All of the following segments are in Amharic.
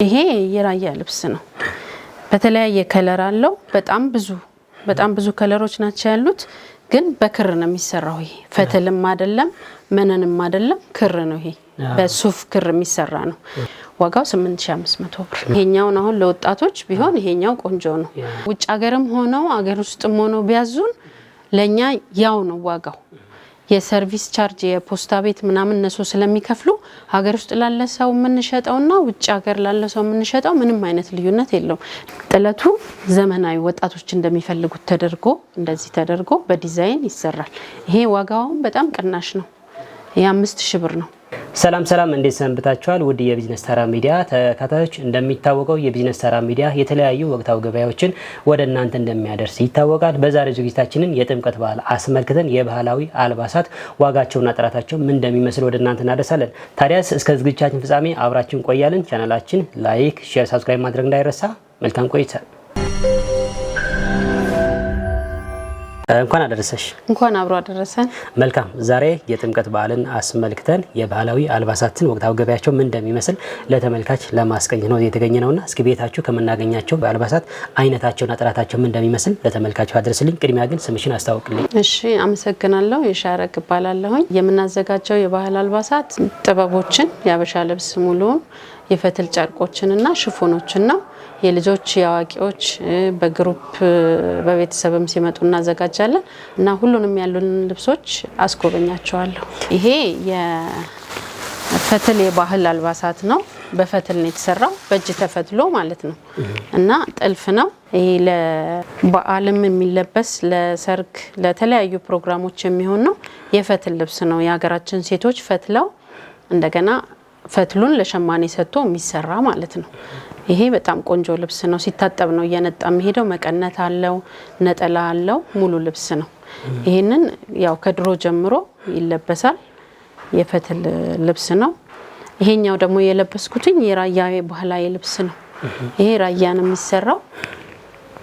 ይሄ የራያ ልብስ ነው። በተለያየ ከለር አለው። በጣም ብዙ ከለሮች ናቸው ያሉት፣ ግን በክር ነው የሚሰራው። ይሄ ፈትልም አይደለም መነንም አይደለም፣ ክር ነው። ይሄ በሱፍ ክር የሚሰራ ነው። ዋጋው 8500 ብር። ይሄኛው አሁን ለወጣቶች ቢሆን ይሄኛው ቆንጆ ነው። ውጭ ሀገርም ሆነው አገር ውስጥም ሆነው ቢያዙን ለኛ ያው ነው ዋጋው። የሰርቪስ ቻርጅ የፖስታ ቤት ምናምን እነሱ ስለሚከፍሉ ሀገር ውስጥ ላለ ሰው የምንሸጠውና ውጭ ሀገር ላለ ሰው የምንሸጠው ምንም አይነት ልዩነት የለውም። ጥለቱ ዘመናዊ ወጣቶች እንደሚፈልጉት ተደርጎ እንደዚህ ተደርጎ በዲዛይን ይሰራል። ይሄ ዋጋው በጣም ቅናሽ ነው። የ5000 ብር ነው። ሰላም እንዴት ሰንብታችኋል? ውድ የቢዝነስ ተራ ሚዲያ ተከታታዮች፣ እንደሚታወቀው የቢዝነስ ተራ ሚዲያ የተለያዩ ወቅታዊ ገበያዎችን ወደ እናንተ እንደሚያደርስ ይታወቃል። በዛሬ ዝግጅታችንን የጥምቀት በዓል አስመልክተን የባህላዊ አልባሳት ዋጋቸውና ጥራታቸው ምን እንደሚመስል ወደ እናንተ እናደርሳለን። ታዲያስ እስከ ዝግጅታችን ፍጻሜ አብራችን ቆያለን። ቻናላችን ላይክ፣ ሼር፣ ሰብስክራይብ ማድረግ እንዳይረሳ። መልካም ቆይታ። እንኳን አደረሰሽ። እንኳን አብሮ አደረሰን። መልካም። ዛሬ የጥምቀት በዓልን አስመልክተን የባህላዊ አልባሳትን ወቅታዊ ገበያቸው ምን እንደሚመስል ለተመልካች ለማስቀኝ ነው የተገኘ ነውና እስኪ ቤታችሁ ከምናገኛቸው አልባሳት አይነታቸውና ጥራታቸው ምን እንደሚመስል ለተመልካቹ አድርስልኝ። ቅድሚያ ግን ስምሽን አስተዋውቅልኝ። እሺ፣ አመሰግናለሁ። የሻረግ እባላለሁ። የምናዘጋጀው የባህል አልባሳት ጥበቦችን፣ የአበሻ ልብስ ሙሉውን፣ የፈትል ጨርቆችንና ሽፎኖችን ነው። የልጆች የአዋቂዎች በግሩፕ በቤተሰብም ሲመጡ እናዘጋጃለን እና ሁሉንም ያሉን ልብሶች አስጎበኛቸዋለሁ። ይሄ የፈትል የባህል አልባሳት ነው። በፈትል ነው የተሰራው፣ በእጅ ተፈትሎ ማለት ነው እና ጥልፍ ነው። ይሄ ለበዓልም የሚለበስ ለሰርግ፣ ለተለያዩ ፕሮግራሞች የሚሆን ነው። የፈትል ልብስ ነው። የሀገራችን ሴቶች ፈትለው እንደገና ፈትሉን ለሸማኔ ሰጥቶ የሚሰራ ማለት ነው። ይሄ በጣም ቆንጆ ልብስ ነው። ሲታጠብ ነው እየነጣ የሚሄደው። መቀነት አለው፣ ነጠላ አለው፣ ሙሉ ልብስ ነው። ይሄንን ያው ከድሮ ጀምሮ ይለበሳል። የፈትል ልብስ ነው። ይሄኛው ደግሞ የለበስኩትኝ የራያ ባህላዊ ልብስ ነው። ይሄ ራያ ነው የሚሰራው፣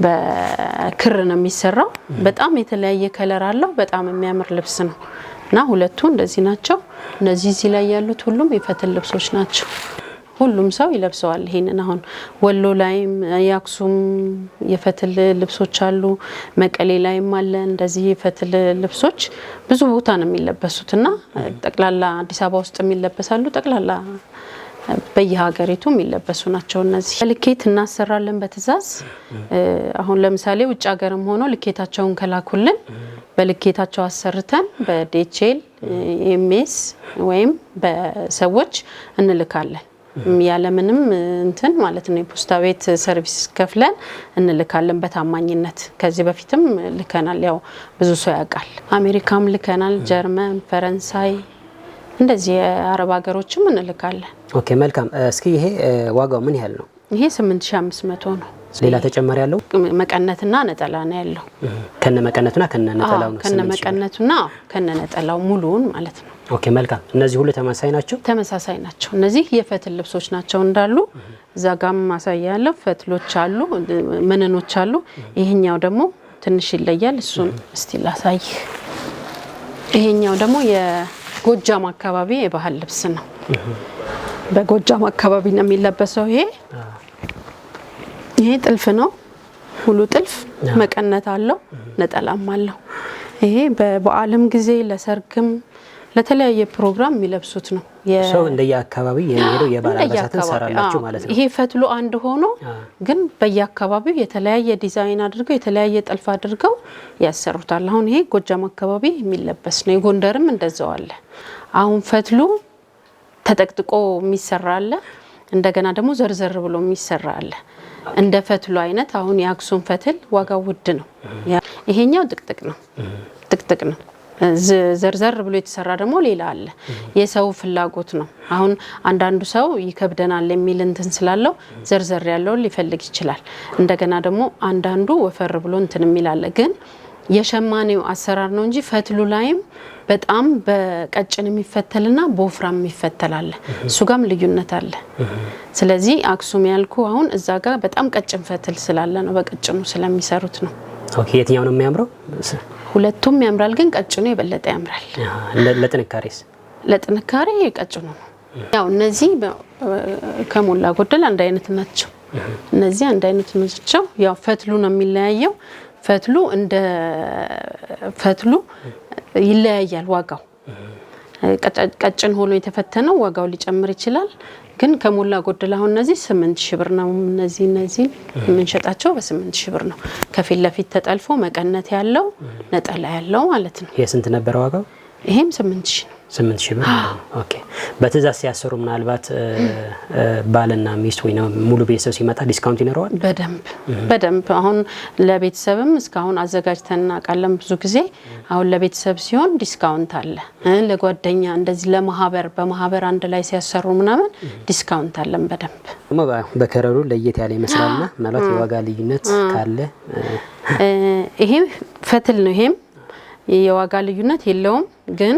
በክር ነው የሚሰራው። በጣም የተለያየ ከለር አለው። በጣም የሚያምር ልብስ ነው እና ሁለቱ እንደዚህ ናቸው። እነዚህ እዚህ ላይ ያሉት ሁሉም የፈትል ልብሶች ናቸው። ሁሉም ሰው ይለብሰዋል። ይሄንን አሁን ወሎ ላይም የአክሱም የፈትል ልብሶች አሉ፣ መቀሌ ላይም አለ። እንደዚህ የፈትል ልብሶች ብዙ ቦታ ነው የሚለበሱትና ጠቅላላ አዲስ አበባ ውስጥ የሚለበሳሉ። ጠቅላላ በየሀገሪቱ የሚለበሱ ናቸው። እነዚህ ልኬት እናሰራለን በትዕዛዝ። አሁን ለምሳሌ ውጭ ሀገርም ሆኖ ልኬታቸውን ከላኩልን በልኬታቸው አሰርተን በዲኤችኤል ኤምኤስ ወይም በሰዎች እንልካለን። ያለምንም እንትን ማለት ነው። የፖስታ ቤት ሰርቪስ ከፍለን እንልካለን በታማኝነት። ከዚህ በፊትም ልከናል፣ ያው ብዙ ሰው ያውቃል። አሜሪካም ልከናል፣ ጀርመን፣ ፈረንሳይ፣ እንደዚህ የአረብ ሀገሮችም እንልካለን። ኦኬ፣ መልካም። እስኪ ይሄ ዋጋው ምን ያህል ነው? ይሄ 8500 ነው። ሌላ ተጨማሪ ያለው መቀነትና ነጠላ ነው ያለው። ከነ መቀነቱና ከነ ነጠላው ነው። ከነ መቀነቱና ከነ ነጠላው ሙሉውን ማለት ነው። ኦኬ፣ መልካም። እነዚህ ሁሉ ተመሳሳይ ናቸው? ተመሳሳይ ናቸው። እነዚህ የፈትል ልብሶች ናቸው እንዳሉ። እዛ ጋም ማሳያለሁ። ፈትሎች አሉ፣ መነኖች አሉ። ይሄኛው ደግሞ ትንሽ ይለያል። እሱን እስቲ ላሳይ። ይሄኛው ደግሞ የጎጃም አካባቢ የባህል ልብስ ነው። በጎጃም አካባቢ ነው የሚለበሰው። ይሄ ጥልፍ ነው፣ ሙሉ ጥልፍ። መቀነት አለው፣ ነጠላም አለው። ይሄ በበዓልም ጊዜ ለሰርግም ለተለያየ ፕሮግራም የሚለብሱት ነው። ሰው እንደየአካባቢው የሚሄደው የባህል አልባሳትን ሰራላችሁ ማለት ነው። ይሄ ፈትሉ አንድ ሆኖ ግን በየአካባቢው የተለያየ ዲዛይን አድርገው የተለያየ ጥልፍ አድርገው ያሰሩታል። አሁን ይሄ ጎጃም አካባቢ የሚለበስ ነው። የጎንደርም እንደዛው አለ። አሁን ፈትሉ ተጠቅጥቆ የሚሰራ አለ፣ እንደገና ደግሞ ዘርዘር ብሎ የሚሰራ አለ። እንደ ፈትሉ አይነት አሁን የአክሱም ፈትል ዋጋው ውድ ነው። ይሄኛው ጥቅጥቅ ነው። ዘርዘር ብሎ የተሰራ ደግሞ ሌላ አለ። የሰው ፍላጎት ነው። አሁን አንዳንዱ ሰው ይከብደናል የሚል እንትን ስላለው ዘርዘር ያለው ሊፈልግ ይችላል። እንደገና ደግሞ አንዳንዱ ወፈር ብሎ እንትን የሚል አለ። ግን የሸማኔው አሰራር ነው እንጂ ፈትሉ ላይም በጣም በቀጭን የሚፈተልና በወፍራም የሚፈተላል። እሱ ጋም ልዩነት አለ። ስለዚህ አክሱም ያልኩ አሁን እዛ ጋር በጣም ቀጭን ፈትል ስላለ ነው፣ በቀጭኑ ስለሚሰሩት ነው። ኦኬ፣ የትኛው ነው የሚያምረው? ሁለቱም ያምራል፣ ግን ቀጭኑ የበለጠ ያምራል። ለጥንካሬስ? ለጥንካሬ ቀጭኑ ነው። ያው እነዚህ ከሞላ ጎደል አንድ አይነት ናቸው። እነዚህ አንድ አይነት ናቸው። ያው ፈትሉ ነው የሚለያየው። ፈትሉ እንደ ፈትሉ ይለያያል ዋጋው። ቀጭን ሆኖ የተፈተነው ዋጋው ሊጨምር ይችላል። ግን ከሞላ ጎደል አሁን እነዚህ 8000 ብር ነው። እነዚህ የምንሸጣቸው በ8000 ብር ነው። ከፊት ለፊት ተጠልፎ መቀነት ያለው ነጠላ ያለው ማለት ነው። የስንት ነበር ዋጋው? ይሄም 8000 ነው። 8000 ብር። ኦኬ። በትዕዛዝ ሲያሰሩ ምናልባት ባልና ሚስት ወይ ነው ሙሉ ቤተሰብ ሲመጣ ዲስካውንት ይኖረዋል? በደንብ አሁን ለቤተሰብም እስካሁን አዘጋጅተን እናውቃለን። ብዙ ጊዜ አሁን ለቤተሰብ ሲሆን ዲስካውንት አለ። ለጓደኛ እንደዚህ በማህበር አንድ ላይ ሲያሰሩ ምናምን ዲስካውንት አለን በደንብ። በከረሩ ለየት ያለ ይመስላልና ምናልባት የዋጋ ልዩነት ካለ ይሄ ፈትል ነው። ይሄም የዋጋ ልዩነት የለውም። ግን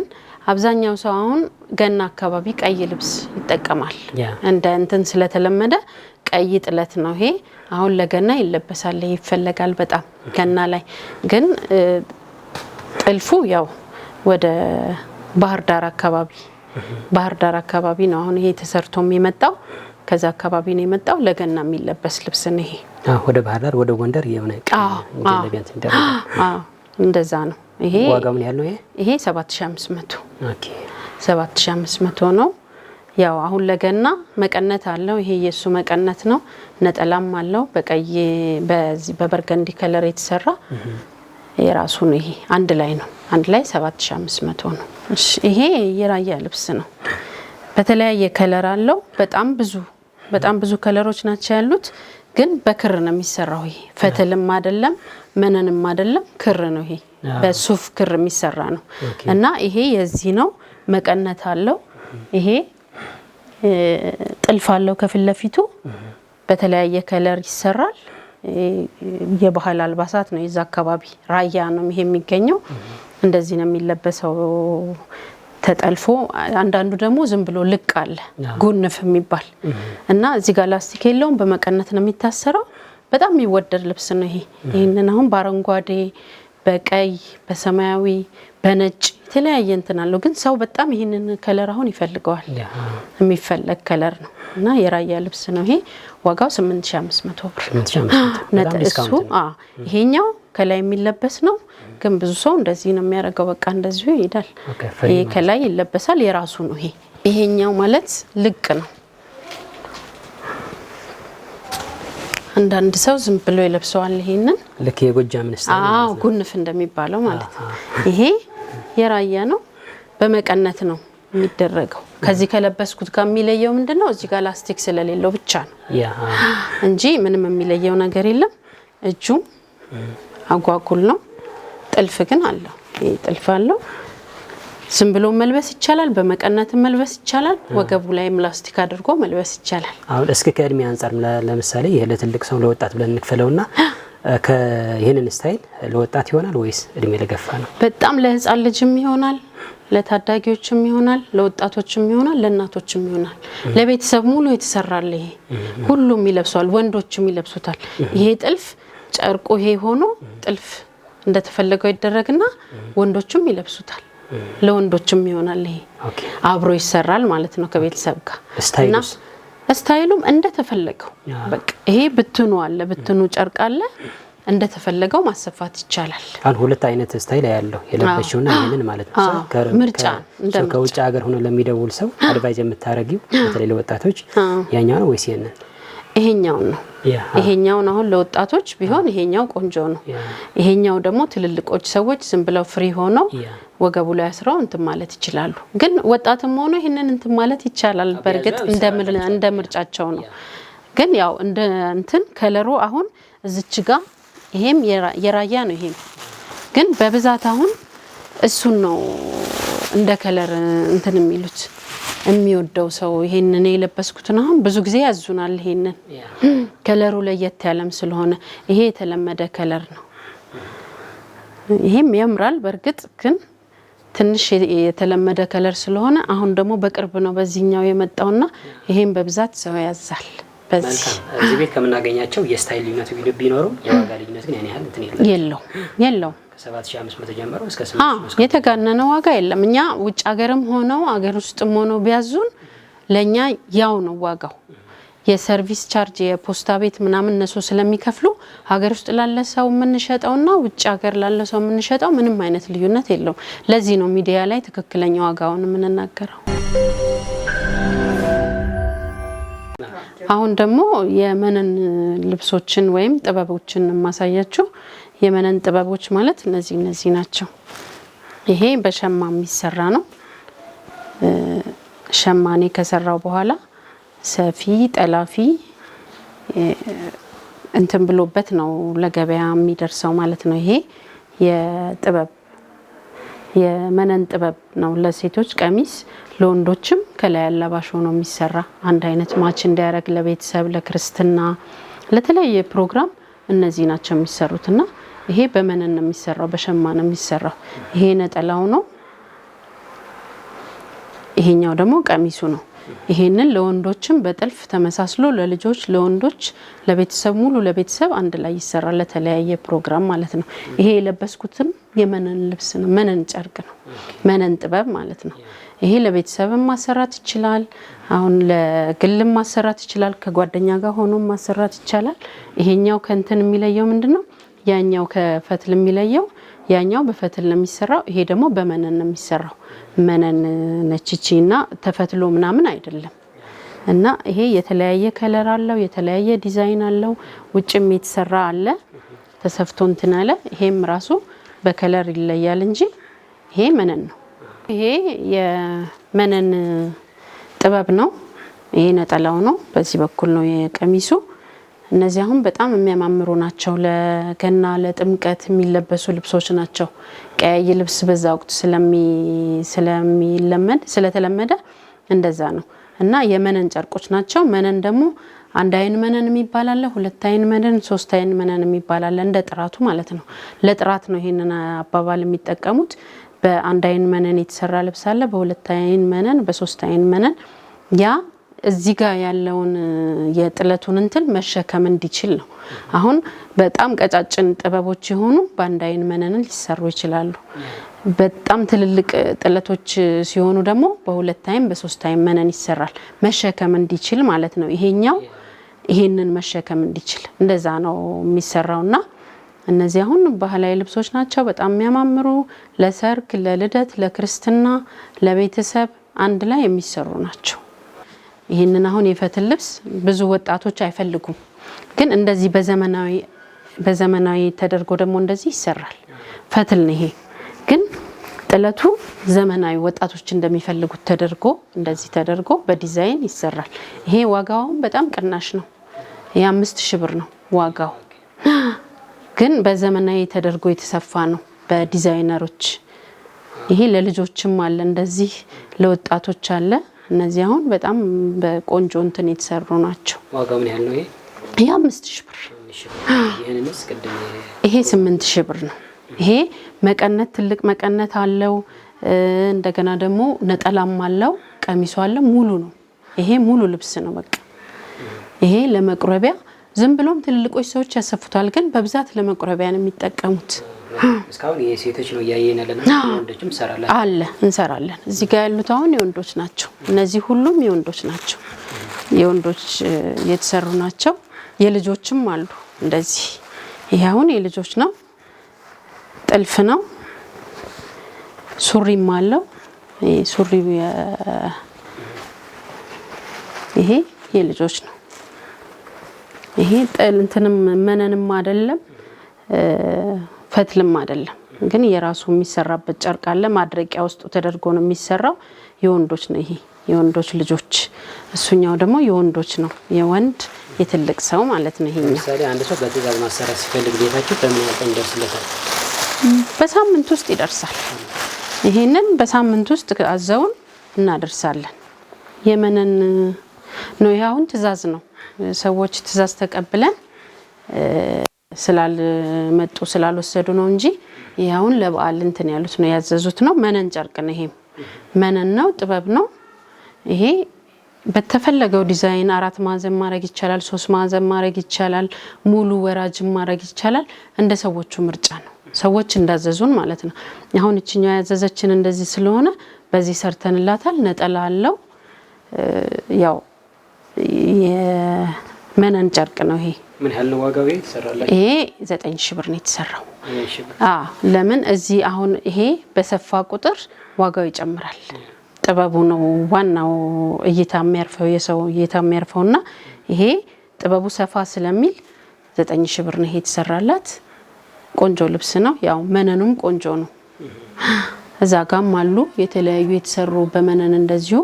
አብዛኛው ሰው አሁን ገና አካባቢ ቀይ ልብስ ይጠቀማል። እንደ እንትን ስለተለመደ ቀይ ጥለት ነው ይሄ። አሁን ለገና ይለበሳል፣ ይፈለጋል በጣም ገና ላይ። ግን ጥልፉ ያው ወደ ባህር ዳር አካባቢ ነው አሁን ይሄ ተሰርቶ የሚመጣው። ከዛ አካባቢ ነው የመጣው። ለገና የሚለበስ ልብስ ነው ይሄ። ወደ ባህር ዳር ወደ ጎንደር የሆነ እንደዛ ነው። ይሄ ዋጋው ምን ያህል ነው? ይሄ 7500። ኦኬ 7500 ነው። ያው አሁን ለገና መቀነት አለው። ይሄ የሱ መቀነት ነው። ነጠላም አለው በቀይ በበርገንዲ ከለር የተሰራ የራሱ ነው። ይሄ አንድ ላይ ነው። አንድ ላይ 7500 ነው። እሺ ይሄ የራያ ልብስ ነው። በተለያየ ከለር አለው። በጣም ብዙ ከለሮች ናቸው ያሉት። ግን በክር ነው የሚሰራው። ይሄ ፈትልም አይደለም መነንም አይደለም፣ ክር ነው። ይሄ በሱፍ ክር የሚሰራ ነው። እና ይሄ የዚህ ነው። መቀነት አለው። ይሄ ጥልፍ አለው ከፊት ለፊቱ። በተለያየ ከለር ይሰራል። የባህል አልባሳት ነው። የዛ አካባቢ ራያ ነው ይሄ የሚገኘው። እንደዚህ ነው የሚለበሰው ተጠልፎ። አንዳንዱ ደግሞ ዝም ብሎ ልቅ አለ ጉንፍ የሚባል እና እዚህ ጋር ላስቲክ የለውም። በመቀነት ነው የሚታሰረው። በጣም የሚወደድ ልብስ ነው ይሄ። ይሄንን አሁን በአረንጓዴ፣ በቀይ፣ በሰማያዊ፣ በነጭ የተለያየ እንትን አለው። ግን ሰው በጣም ይሄንን ከለር አሁን ይፈልገዋል። የሚፈለግ ከለር ነው እና የራያ ልብስ ነው ይሄ። ዋጋው 8500 ብር። እሱ ይሄኛው ከላይ የሚለበስ ነው። ግን ብዙ ሰው እንደዚህ ነው የሚያደርገው። በቃ እንደዚሁ ይሄዳል። ይሄ ከላይ ይለበሳል። የራሱ ነው ይሄ። ይሄኛው ማለት ልቅ ነው። አንዳንድ ሰው ዝም ብሎ ይለብሰዋል። ይሄንን ልክ የጎጃም ንስታ ጉንፍ እንደሚባለው ማለት ነው። ይሄ የራያ ነው። በመቀነት ነው የሚደረገው። ከዚህ ከለበስኩት ጋር የሚለየው ምንድነው? እዚህ ጋር ላስቲክ ስለሌለው ብቻ ነው እንጂ ምንም የሚለየው ነገር የለም። እጁም አጓጉል ነው። ጥልፍ ግን አለው። ይሄ ጥልፍ አለው። ዝም ብሎ መልበስ ይቻላል። በመቀነት መልበስ ይቻላል። ወገቡ ላይ ፕላስቲክ አድርጎ መልበስ ይቻላል። አሁን እስከ ከእድሜ አንፃር ለምሳሌ ይሄ ለትልቅ ሰው ለወጣት ብለን እንክፈለውና ይሄንን ስታይል ለወጣት ይሆናል ወይስ እድሜ ለገፋ ነው? በጣም ለህፃን ልጅም ይሆናል፣ ለታዳጊዎችም ይሆናል፣ ለወጣቶችም ይሆናል፣ ለእናቶችም ይሆናል። ለቤተሰብ ሙሉ የተሰራል። ይሄ ሁሉም ይለብሳል፣ ወንዶችም ይለብሱታል። ይሄ ጥልፍ ጨርቁ ይሄ ሆኖ ጥልፍ እንደተፈለገው ይደረግና ወንዶችም ይለብሱታል። ለወንዶችም ይሆናል። ይሄ አብሮ ይሰራል ማለት ነው ከቤተሰብ ጋር። ስታይሉም እንደተፈለገው በቃ ይሄ ብትኑ አለ፣ ብትኑ ጨርቅ አለ፣ እንደተፈለገው ማሰፋት ይቻላል። አሁን ሁለት አይነት ስታይል ያለው የለበሽውና ይሄንን ማለት ነው። ምርጫ ከውጭ ሀገር ሆኖ ለሚደውል ሰው አድቫይዝ የምታረጊው በተለይ ለወጣቶች ያኛው ነው ወይስ ይሄንን? ይሄኛው ነው። ይሄኛው አሁን ለወጣቶች ቢሆን ይሄኛው ቆንጆ ነው። ይሄኛው ደግሞ ትልልቆች ሰዎች ዝም ብለው ፍሪ ሆነው ወገቡ ላይ አስረው እንትን ማለት ይችላሉ። ግን ወጣትም ሆኖ ይሄንን እንትን ማለት ይቻላል። በርግጥ እንደ ምርጫቸው ነው። ግን ያው እንደ እንትን ከለሩ አሁን እዚች ጋር ይሄም የራያ ነው። ይሄም ግን በብዛት አሁን እሱን ነው እንደ ከለር እንትን የሚሉት የሚወደው ሰው። ይሄንን የለበስኩትን አሁን ብዙ ጊዜ ያዙናል። ይሄንን ከለሩ ለየት ያለም ስለሆነ ይሄ የተለመደ ከለር ነው። ይሄም ያምራል። በርግጥ ግን ትንሽ የተለመደ ከለር ስለሆነ አሁን ደግሞ በቅርብ ነው በዚህኛው የመጣውና ይሄን በብዛት ሰው ያዛል። እዚህ ቤት ከምናገኛቸው የስታይል ልዩነት ቢኖርም የዋጋ ልዩነት ግን ያኔ ያህል እንትን የለው። ከ7500 ጀምሮ እስከ 8000 የተጋነነ ዋጋ የለም። እኛ ውጭ ሀገርም ሆነው አገር ውስጥም ሆነው ቢያዙን ለኛ ያው ነው ዋጋው። የሰርቪስ ቻርጅ የፖስታ ቤት ምናምን እነሱ ስለሚከፍሉ ሀገር ውስጥ ላለ ሰው የምንሸጠውና ውጭ ሀገር ላለ ሰው የምንሸጠው ምንም አይነት ልዩነት የለውም። ለዚህ ነው ሚዲያ ላይ ትክክለኛ ዋጋውን የምንናገረው። አሁን ደግሞ የመነን ልብሶችን ወይም ጥበቦችን ማሳያችሁ። የመነን ጥበቦች ማለት እነዚህ ናቸው። ይሄ በሸማ የሚሰራ ነው። ሸማኔ ከሰራው በኋላ ሰፊ ጠላፊ እንትን ብሎበት ነው ለገበያ የሚደርሰው ማለት ነው። ይሄ የመነን ጥበብ ነው። ለሴቶች ቀሚስ፣ ለወንዶችም ከላይ አላባሽ ሆኖ የሚሰራ አንድ አይነት ማች እንዲያደርግ ለቤተሰብ፣ ለክርስትና፣ ለተለያየ ፕሮግራም እነዚህ ናቸው የሚሰሩትና ይሄ በመነን ነው የሚሰራው፣ በሸማ ነው የሚሰራው። ይሄ ነጠላው ነው። ይሄኛው ደግሞ ቀሚሱ ነው። ይሄንን ለወንዶችም በጥልፍ ተመሳስሎ ለልጆች፣ ለወንዶች፣ ለቤተሰብ ሙሉ ለቤተሰብ አንድ ላይ ይሰራል ለተለያየ ፕሮግራም ማለት ነው። ይሄ የለበስኩትም የመነን ልብስ ነው። መነን ጨርቅ ነው። መነን ጥበብ ማለት ነው። ይሄ ለቤተሰብም ማሰራት ይችላል። አሁን ለግልም ማሰራት ይችላል። ከጓደኛ ጋር ሆኖ ማሰራት ይችላል። ይሄኛው ከንትን የሚለየው ምንድነው? ያኛው ከፈትል የሚለየው ያኛው በፈትል ነው የሚሰራው። ይሄ ደግሞ በመነን ነው የሚሰራው። መነን ነችቺና ተፈትሎ ምናምን አይደለም። እና ይሄ የተለያየ ከለር አለው፣ የተለያየ ዲዛይን አለው። ውጭም የተሰራ አለ ተሰፍቶ እንትን አለ። ይሄም ራሱ በከለር ይለያል እንጂ ይሄ መነን ነው። ይሄ የመነን ጥበብ ነው። ይሄ ነጠላው ነው። በዚህ በኩል ነው የቀሚሱ። እነዚህ አሁን በጣም የሚያማምሩ ናቸው። ለገና ለጥምቀት የሚለበሱ ልብሶች ናቸው። ቀይ ልብስ በዛ ወቅት ስለተለመደ እንደዛ ነው። እና የመነን ጨርቆች ናቸው። መነን ደግሞ አንድ አይን መነን የሚባል አለ፣ ሁለት አይን መነን፣ ሶስት አይን መነን የሚባል አለ። እንደ ጥራቱ ማለት ነው። ለጥራት ነው ይሄንን አባባል የሚጠቀሙት። በአንድ አይን መነን የተሰራ ልብስ አለ፣ በሁለት አይን መነን፣ በሶስት አይን መነን። ያ እዚህ ጋር ያለውን የጥለቱን እንትን መሸከም እንዲችል ነው። አሁን በጣም ቀጫጭን ጥበቦች የሆኑ በአንድ አይን መነን ሊሰሩ ይችላሉ። በጣም ትልልቅ ጥለቶች ሲሆኑ ደግሞ በሁለት አይን በሶስት አይን መነን ይሰራል፣ መሸከም እንዲችል ማለት ነው። ይሄኛው ይሄንን መሸከም እንዲችል እንደዛ ነው የሚሰራውና እነዚህ አሁን ባህላዊ ልብሶች ናቸው። በጣም የሚያማምሩ ለሰርግ፣ ለልደት፣ ለክርስትና፣ ለቤተሰብ አንድ ላይ የሚሰሩ ናቸው። ይሄንን አሁን የፈትል ልብስ ብዙ ወጣቶች አይፈልጉም፣ ግን እንደዚህ በዘመናዊ ተደርጎ ደግሞ እንደዚህ ይሰራል። ፈትል ነው ይሄ፣ ግን ጥለቱ ዘመናዊ ወጣቶች እንደሚፈልጉት ተደርጎ እንደዚህ ተደርጎ በዲዛይን ይሰራል። ይሄ ዋጋውም በጣም ቅናሽ ነው። ይሄ 5000 ብር ነው ዋጋው፣ ግን በዘመናዊ ተደርጎ የተሰፋ ነው በዲዛይነሮች። ይሄ ለልጆችም አለ እንደዚህ ለወጣቶች አለ። እነዚህ አሁን በጣም በቆንጆ እንትን የተሰሩ ናቸው። ዋጋው ምን ያህል ነው? ይሄ 5000 ብር። ይሄ 8000 ብር ነው። ይሄ መቀነት ትልቅ መቀነት አለው። እንደገና ደግሞ ነጠላም አለው፣ ቀሚሱ አለ፣ ሙሉ ነው። ይሄ ሙሉ ልብስ ነው በቃ። ይሄ ለመቁረቢያ ዝም ብሎም ትልልቆች ሰዎች ያሰፉታል፣ ግን በብዛት ለመቁረቢያ ነው የሚጠቀሙት። እስካሁን የሴቶች ነው ያየናለና ወንዶችም እንሰራለን አለ እንሰራለን። እዚህ ጋር ያሉት አሁን የወንዶች ናቸው። እነዚህ ሁሉም የወንዶች ናቸው። የወንዶች የተሰሩ ናቸው። የልጆችም አሉ እንደዚህ። ይሄ አሁን የልጆች ነው፣ ጥልፍ ነው። ሱሪም አለው። ሱሪው ይሄ የልጆች ነው። ይሄ እንትንም መነንም አይደለም ፈትልም አይደለም፣ ግን የራሱ የሚሰራበት ጨርቅ አለ። ማድረቂያ ውስጥ ተደርጎ ነው የሚሰራው። የወንዶች ነው ይሄ የወንዶች ልጆች። እሱኛው ደግሞ የወንዶች ነው፣ የወንድ የትልቅ ሰው ማለት ነው። ይሄኛው ለምሳሌ አንድ ሰው በትዕዛዝ ማሰራት ሲፈልግ ቤታችሁ በምን ያህል ቀን ይደርስለታል? በሳምንት ውስጥ ይደርሳል። ይሄንን በሳምንት ውስጥ አዘውን እናደርሳለን። የመነን ነው። ይሄ አሁን ትዕዛዝ ነው። ሰዎች ትዕዛዝ ተቀብለን ስላልመጡ ስላልወሰዱ ነው እንጂ ይሄ አሁን ለበዓል እንትን ያሉት ነው ያዘዙት ነው። መነን ጨርቅ ነው። ይሄም መነን ነው፣ ጥበብ ነው። ይሄ በተፈለገው ዲዛይን 4 ማዕዘን ማድረግ ይቻላል፣ 3 ማዕዘን ማድረግ ይቻላል፣ ሙሉ ወራጅ ማድረግ ይቻላል። እንደ ሰዎቹ ምርጫ ነው፣ ሰዎች እንዳዘዙን ማለት ነው። አሁን እቺኛው ያዘዘችን እንደዚህ ስለሆነ በዚህ ሰርተንላታል። ነጠላ አለው፣ ያው የመነን ጨርቅ ነው ይሄ። ምን ያህል ነው ዋጋው ይሰራላችሁ? ይሄ 9000 ብር ነው የተሰራው። ለምን እዚህ አሁን ይሄ በሰፋ ቁጥር ዋጋው ይጨምራል። ጥበቡ ነው ዋናው እይታ የሚያርፈው የሰው እይታ የሚያርፈውና ይሄ ጥበቡ ሰፋ ስለሚል 9000 ብር ነው ይሄ የተሰራላት። ቆንጆ ልብስ ነው። ያው መነኑም ቆንጆ ነው። እዛ ጋም አሉ የተለያዩ የተሰሩ በመነን እንደዚሁ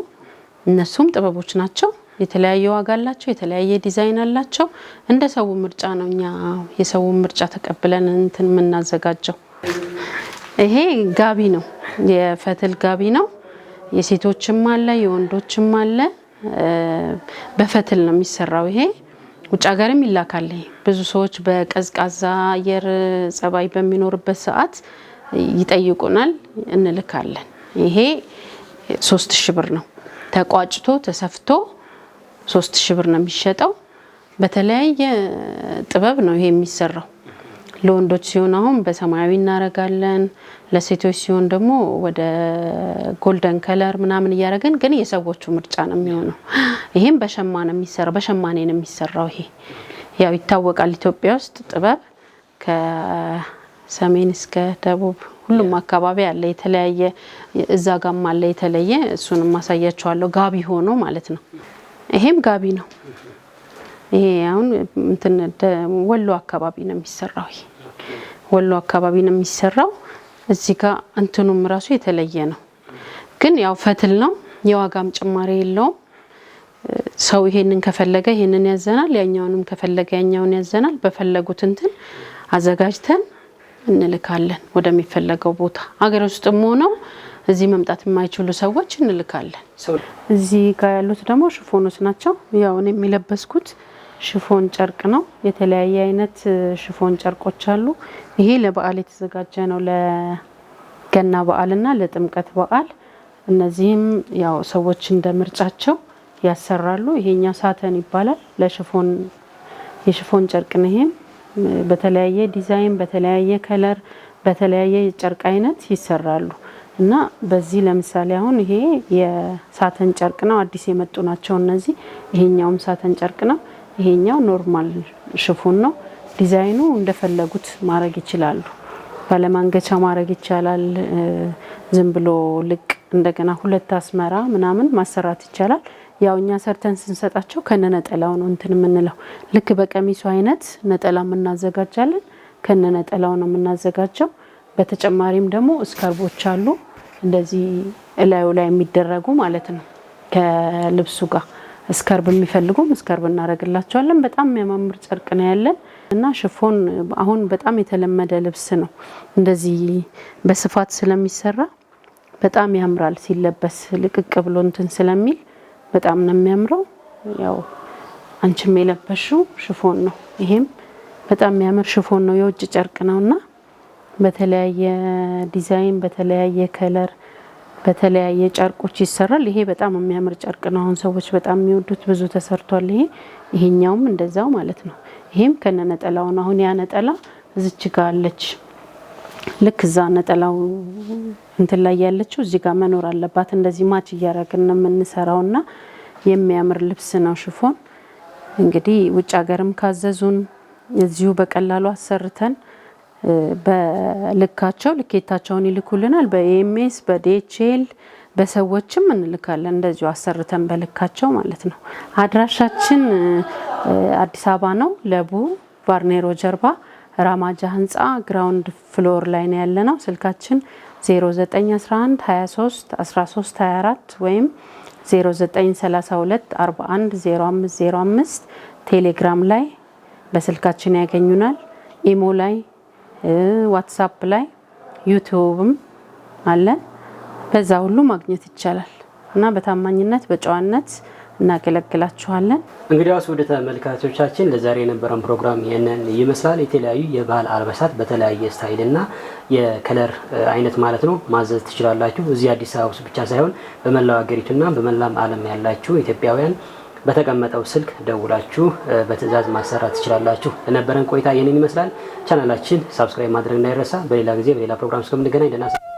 እነሱም ጥበቦች ናቸው። የተለያየ ዋጋ አላቸው፣ የተለያየ ዲዛይን አላቸው። እንደ ሰው ምርጫ ነው። እኛ የሰው ምርጫ ተቀብለን እንትን የምናዘጋጀው። ይሄ ጋቢ ነው፣ የፈትል ጋቢ ነው። የሴቶችም አለ የወንዶችም አለ። በፈትል ነው የሚሰራው። ይሄ ውጭ ሀገርም ይላካል። ብዙ ሰዎች በቀዝቃዛ አየር ጸባይ በሚኖርበት ሰዓት ይጠይቁናል፣ እንልካለን። ይሄ 3000 ብር ነው ተቋጭቶ ተሰፍቶ 3000 ብር ነው የሚሸጠው። በተለያየ ጥበብ ነው ይሄ የሚሰራው። ለወንዶች ሲሆን አሁን በሰማያዊ እናረጋለን፣ ለሴቶች ሲሆን ደግሞ ወደ ጎልደን ከለር ምናምን እያደረግን፣ ግን የሰዎቹ ምርጫ ነው የሚሆነው። ይሄም በሸማ ነው የሚሰራው፣ በሸማኔ ነው የሚሰራው። ይሄ ያው ይታወቃል ኢትዮጵያ ውስጥ ጥበብ ከሰሜን እስከ ደቡብ ሁሉም አካባቢ አለ የተለያየ። እዛ ጋም አለ የተለየ፣ እሱንም ማሳያችኋለሁ። ጋቢ ሆኖ ማለት ነው። ይሄም ጋቢ ነው። ይሄ አሁን እንትን ወሎ አካባቢ ነው የሚሰራው። ይሄ ወሎ አካባቢ ነው የሚሰራው። እዚህ ጋር እንትኑም ራሱ የተለየ ነው፣ ግን ያው ፈትል ነው። የዋጋም ጭማሪ የለውም። ሰው ይሄንን ከፈለገ ይሄንን ያዘናል፣ ያኛውንም ከፈለገ ያኛውን ያዘናል። በፈለጉት እንትን አዘጋጅተን እንልካለን ወደሚፈለገው ቦታ። ሀገር ውስጥም ሆነው እዚህ መምጣት የማይችሉ ሰዎች እንልካለን። እዚህ ጋር ያሉት ደግሞ ሽፎኖች ናቸው። ያው እኔ የሚለበስኩት ሽፎን ጨርቅ ነው። የተለያየ አይነት ሽፎን ጨርቆች አሉ። ይሄ ለበዓል የተዘጋጀ ነው፣ ለገና በዓልና ለጥምቀት በዓል። እነዚህም ያው ሰዎች እንደ ምርጫቸው ያሰራሉ። ይሄኛ ሳተን ይባላል። ለሽፎን የሽፎን ጨርቅ ነው። ይሄም በተለያየ ዲዛይን፣ በተለያየ ከለር፣ በተለያየ ጨርቅ አይነት ይሰራሉ። እና በዚህ ለምሳሌ አሁን ይሄ የሳተን ጨርቅ ነው። አዲስ የመጡ ናቸው እነዚህ። ይሄኛውም ሳተን ጨርቅ ነው። ይሄኛው ኖርማል ሽፎን ነው። ዲዛይኑ እንደፈለጉት ማድረግ ይችላሉ። ባለማንገቻ ማድረግ ይቻላል። ዝም ብሎ ልቅ እንደገና ሁለት አስመራ ምናምን ማሰራት ይቻላል። ያው እኛ ሰርተን ስንሰጣቸው ከነነጠላው ነው እንትን የምንለው። ልክ በቀሚሱ አይነት ነጠላ እናዘጋጃለን። ከነነጠላው ነው የምናዘጋጀው። በተጨማሪም ደግሞ እስከርቦች አሉ፣ እንደዚህ እላዩ ላይ የሚደረጉ ማለት ነው። ከልብሱ ጋር እስከርብ የሚፈልጉም እስከርብ እናደርግላቸዋለን። በጣም የሚያማምር ጨርቅ ነው ያለን እና ሽፎን አሁን በጣም የተለመደ ልብስ ነው። እንደዚህ በስፋት ስለሚሰራ በጣም ያምራል ሲለበስ። ልቅቅ ብሎ እንትን ስለሚል በጣም ነው የሚያምረው። ያው አንቺም የለበሽው ሽፎን ነው። ይሄም በጣም የሚያምር ሽፎን ነው። የውጭ ጨርቅ ነውና በተለያየ ዲዛይን፣ በተለያየ ከለር፣ በተለያየ ጨርቆች ይሰራል። ይሄ በጣም የሚያምር ጨርቅ ነው። አሁን ሰዎች በጣም የሚወዱት ብዙ ተሰርቷል። ይሄኛውም እንደዛው ማለት ነው። ይሄም ከነነጠላው ነው። አሁን ያ ነጠላ እዚች ጋር አለች። ልክ እዛ ነጠላው እንትን ላይ ያለችው እዚህ ጋር መኖር አለባት። እንደዚህ ማች እያደረግን ነው የምንሰራውና የሚያምር ልብስ ነው ሽፎን። እንግዲህ ውጭ ሀገርም ካዘዙን እዚሁ በቀላሉ አሰርተን በልካቸው ልኬታቸውን ይልኩልናል። በኤምኤስ በዲኤችኤል በሰዎችም እንልካለን። እንደዚሁ አሰርተን በልካቸው ማለት ነው። አድራሻችን አዲስ አበባ ነው። ለቡ ቫርኔሮ ጀርባ ራማጃ ህንፃ ግራውንድ ፍሎር ላይ ነው ያለነው። ስልካችን 0911 23 13 24 ወይም 0932 41 0505። ቴሌግራም ላይ በስልካችን ያገኙናል። ኢሞ ላይ፣ ዋትስአፕ ላይ፣ ዩቲዩብም አለን። በዛ ሁሉ ማግኘት ይቻላል እና በታማኝነት በጨዋነት እናገለግላችኋለን። እንግዲያውስ ወደ ተመልካቾቻችን ለዛሬ የነበረን ፕሮግራም ይሄንን ይመስላል። የተለያዩ የባህል አልባሳት በተለያየ ስታይልና የከለር አይነት ማለት ነው ማዘዝ ትችላላችሁ። እዚህ አዲስ አበባ ውስጥ ብቻ ሳይሆን በመላው ሀገሪቱና በመላው ዓለም ያላችሁ ኢትዮጵያውያን በተቀመጠው ስልክ ደውላችሁ በትዕዛዝ ማሰራት ትችላላችሁ። ለነበረን ቆይታ ይሄንን ይመስላል። ቻናላችን ሰብስክራይብ ማድረግ እንዳይረሳ። በሌላ ጊዜ በሌላ ፕሮግራም እስከምንገናኝ ደህና